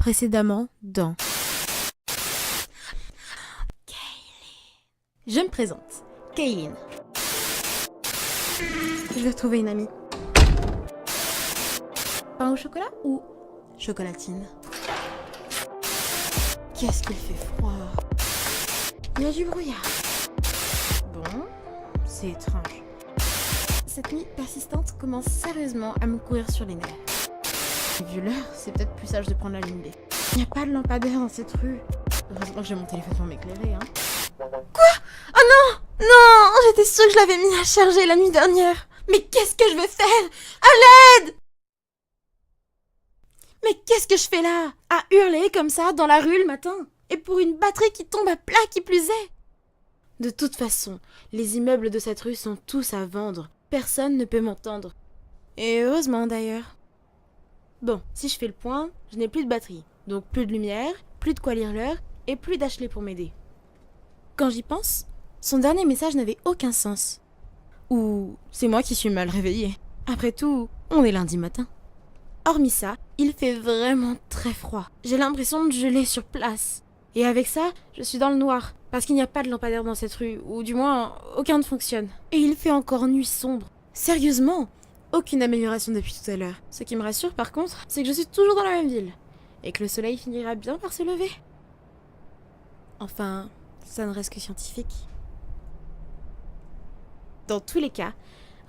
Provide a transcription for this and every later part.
précédemment dans... Je me présente, Kaylin. Je vais retrouver une amie. Pain au chocolat ou chocolatine? Qu'est-ce qu'il fait froid. Il y a du brouillard. Bon, c'est étrange. Cette nuit persistante commence sérieusement à me courir sur les nerfs. Vu l'heure, c'est peut-être plus sage de prendre la ligne B. Il n'y a pas de lampadaire dans cette rue. Heureusement que j'ai mon téléphone pour m'éclairer, hein. Quoi? Oh non! Non! J'étais sûre que je l'avais mis à charger la nuit dernière. Mais qu'est-ce que je vais faire? À l'aide! Mais qu'est-ce que je fais là? À hurler comme ça dans la rue le matin? Et pour une batterie qui tombe à plat qui plus est? De toute façon, les immeubles de cette rue sont tous à vendre. Personne ne peut m'entendre. Et heureusement d'ailleurs. Bon, si je fais le point, je n'ai plus de batterie. Donc plus de lumière, plus de quoi lire l'heure et plus d'Ashley pour m'aider. Quand j'y pense, son dernier message n'avait aucun sens. Ou c'est moi qui suis mal réveillée. Après tout, on est lundi matin. Hormis ça, il fait vraiment très froid. J'ai l'impression de geler sur place. Et avec ça, je suis dans le noir. Parce qu'il n'y a pas de lampadaire dans cette rue, ou du moins, aucun ne fonctionne. Et il fait encore nuit sombre. Sérieusement, aucune amélioration depuis tout à l'heure. Ce qui me rassure par contre, c'est que je suis toujours dans la même ville. Et que le soleil finira bien par se lever. Enfin, ça ne reste que scientifique. Dans tous les cas,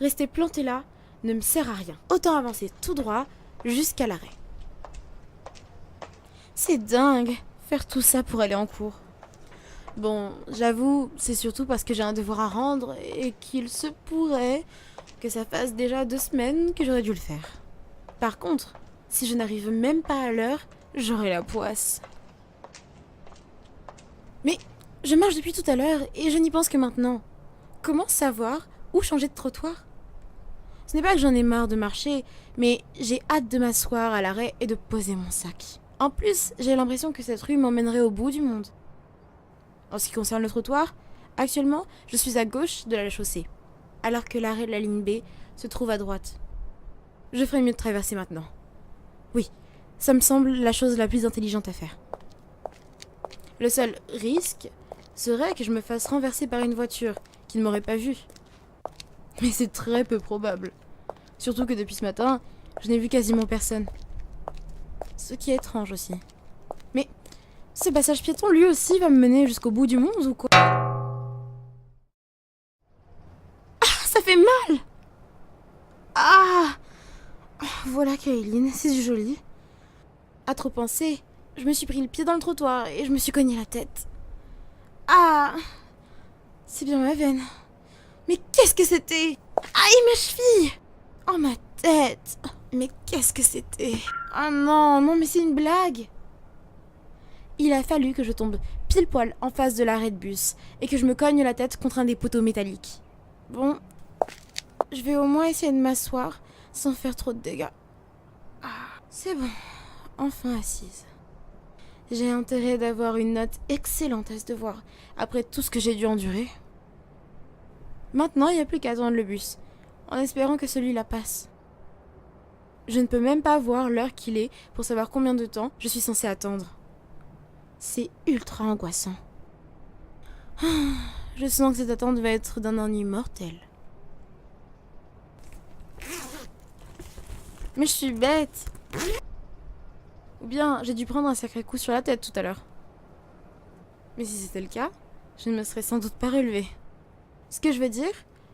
rester planté là ne me sert à rien. Autant avancer tout droit jusqu'à l'arrêt. C'est dingue, faire tout ça pour aller en cours. Bon, j'avoue, c'est surtout parce que j'ai un devoir à rendre et qu'il se pourrait que ça fasse déjà 2 semaines que j'aurais dû le faire. Par contre, si je n'arrive même pas à l'heure, j'aurai la poisse. Mais je marche depuis tout à l'heure et je n'y pense que maintenant. Comment savoir où changer de trottoir? Ce n'est pas que j'en ai marre de marcher, mais j'ai hâte de m'asseoir à l'arrêt et de poser mon sac. En plus, j'ai l'impression que cette rue m'emmènerait au bout du monde. En ce qui concerne le trottoir, actuellement, je suis à gauche de la chaussée, alors que l'arrêt de la ligne B se trouve à droite. Je ferais mieux de traverser maintenant. Oui, ça me semble la chose la plus intelligente à faire. Le seul risque serait que je me fasse renverser par une voiture qui ne m'aurait pas vue. Mais c'est très peu probable. Surtout que depuis ce matin, je n'ai vu quasiment personne. Ce qui est étrange aussi. Mais ce passage piéton, lui aussi, va me mener jusqu'au bout du monde ou quoi? Ah, ça fait mal! Ah! Voilà Kaylin, c'est du joli. À trop penser, je me suis pris le pied dans le trottoir et je me suis cogné la tête. Ah! C'est bien ma veine. Mais qu'est-ce que c'était? Aïe, mes chevilles! Oh, ma tête! Mais qu'est-ce que c'était? Ah non, non, mais c'est une blague! Il a fallu que je tombe pile poil en face de l'arrêt de bus et que je me cogne la tête contre un des poteaux métalliques. Bon, je vais au moins essayer de m'asseoir sans faire trop de dégâts. Ah, c'est bon, enfin assise. J'ai intérêt d'avoir une note excellente à ce devoir, après tout ce que j'ai dû endurer. Maintenant, il n'y a plus qu'à attendre le bus, en espérant que celui-là passe. Je ne peux même pas voir l'heure qu'il est pour savoir combien de temps je suis censée attendre. C'est ultra angoissant. Je sens que cette attente va être d'un ennui mortel. Mais je suis bête. Ou bien j'ai dû prendre un sacré coup sur la tête tout à l'heure. Mais si c'était le cas, je ne me serais sans doute pas relevée. Ce que je veux dire,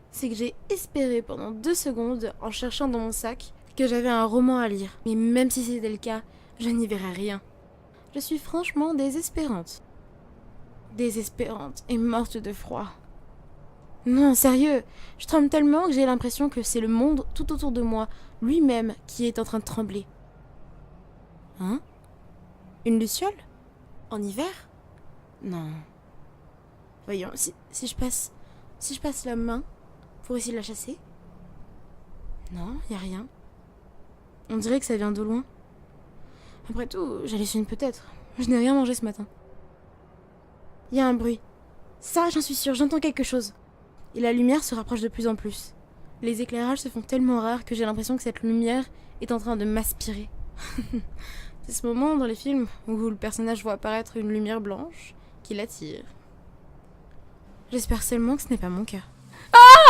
c'est que j'ai espéré pendant 2 secondes en cherchant dans mon sac que j'avais un roman à lire. Mais même si c'était le cas, je n'y verrais rien. Je suis franchement désespérante. Désespérante et morte de froid. Non, sérieux, je tremble tellement que j'ai l'impression que c'est le monde tout autour de moi, lui-même, qui est en train de trembler. Hein? Une luciole? En hiver? Non. Voyons, si je passe la main pour essayer de la chasser? Non, y a rien. On dirait que ça vient de loin. Après tout, j'hallucine peut-être. Je n'ai rien mangé ce matin. Il y a un bruit. Ça, j'en suis sûre, j'entends quelque chose. Et la lumière se rapproche de plus en plus. Les éclairages se font tellement rares que j'ai l'impression que cette lumière est en train de m'aspirer. C'est ce moment dans les films où le personnage voit apparaître une lumière blanche qui l'attire. J'espère seulement que ce n'est pas mon cas. Ah!